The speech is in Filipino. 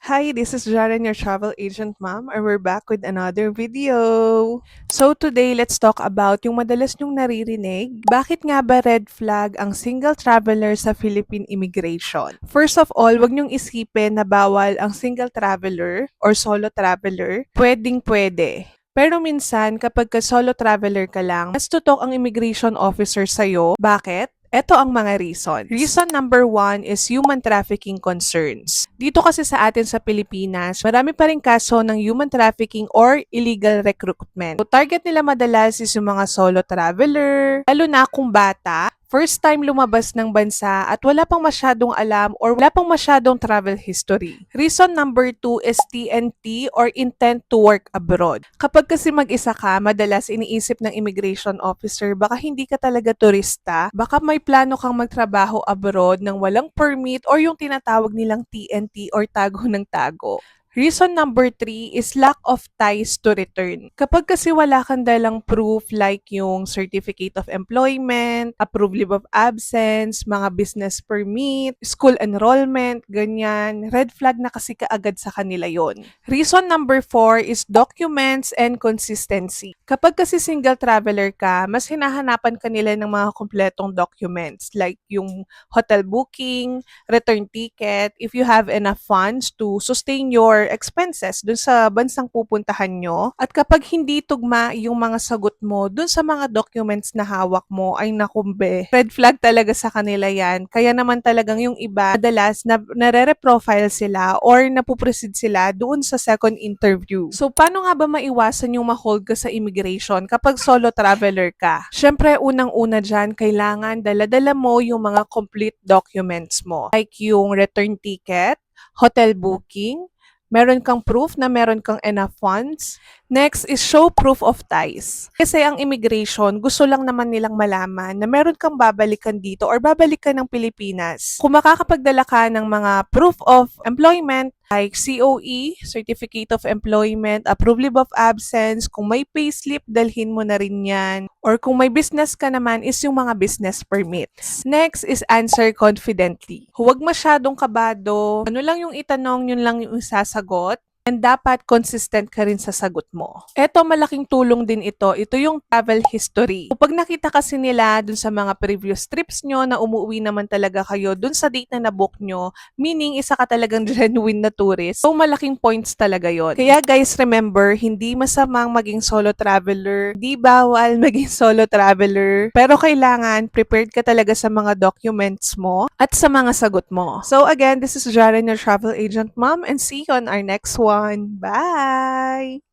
Hi, this is Jaren, your travel agent ma'am, and we're back with another video. So today, let's talk about yung madalas nyong naririnig. Bakit nga ba red flag ang single traveler sa Philippine immigration? First of all, wag nyong isipin na bawal ang single traveler or solo traveler. Pwedeng pwede. Pero minsan, kapag ka solo traveler ka lang, mas tutok ang immigration officer sa'yo. Bakit? Ito ang mga reasons. Reason number one is human trafficking concerns. Dito kasi sa atin sa Pilipinas, marami pa rin kaso ng human trafficking or illegal recruitment. So, target nila madalas is yung mga solo traveler, lalo na kung bata, first time lumabas ng bansa at wala pang masyadong alam or wala pang masyadong travel history. Reason number two is TNT or intent to work abroad. Kapag kasi mag-isa ka, madalas iniisip ng immigration officer, baka hindi ka talaga turista, baka may plano kang magtrabaho abroad ng walang permit or yung tinatawag nilang TNT or tago ng tago. Reason number three is lack of ties to return. Kapag kasi wala kang dalang proof like yung certificate of employment, approved leave of absence, mga business permit, school enrollment, ganyan, red flag na kasi kaagad sa kanila yon. Reason number four is documents and consistency. Kapag kasi single traveler ka, mas hinahanapan ka nila ng mga kumpletong documents like yung hotel booking, return ticket, if you have enough funds to sustain your expenses dun sa bansang pupuntahan nyo. At kapag hindi tugma yung mga sagot mo dun sa mga documents na hawak mo, ay nakumbe. Red flag talaga sa kanila yan. Kaya naman talagang yung iba, madalas na nare-profile sila or napuproceed sila doon sa second interview. So, paano nga ba maiwasan yung ma-hold ka sa immigration kapag solo traveler ka? Siyempre, unang-una dyan, kailangan dala-dala mo yung mga complete documents mo. Like yung return ticket, hotel booking, meron kang proof na meron kang enough funds. Next is show proof of ties. Kasi ang immigration, gusto lang naman nilang malaman na meron kang babalikan dito or babalikan ng Pilipinas. Kung makakapagdala ka ng mga proof of employment, like COE, Certificate of Employment, approved leave of absence, kung may payslip, dalhin mo na rin yan. Or kung may business ka naman, is yung mga business permits. Next is answer confidently. Huwag masyadong kabado. Ano lang yung itanong, yun lang yung isasagot. And dapat consistent ka rin sa sagot mo. Eto, malaking tulong din ito. Ito yung travel history. Kapag nakita kasi nila dun sa mga previous trips nyo na umuwi naman talaga kayo dun sa date na nabook nyo, meaning isa ka talagang genuine na tourist, so malaking points talaga yon. Kaya guys, remember, hindi masamang maging solo traveler, hindi bawal maging solo traveler, pero kailangan prepared ka talaga sa mga documents mo at sa mga sagot mo. So again, this is Jaren, your travel agent mom, and see you on our next one. Bye!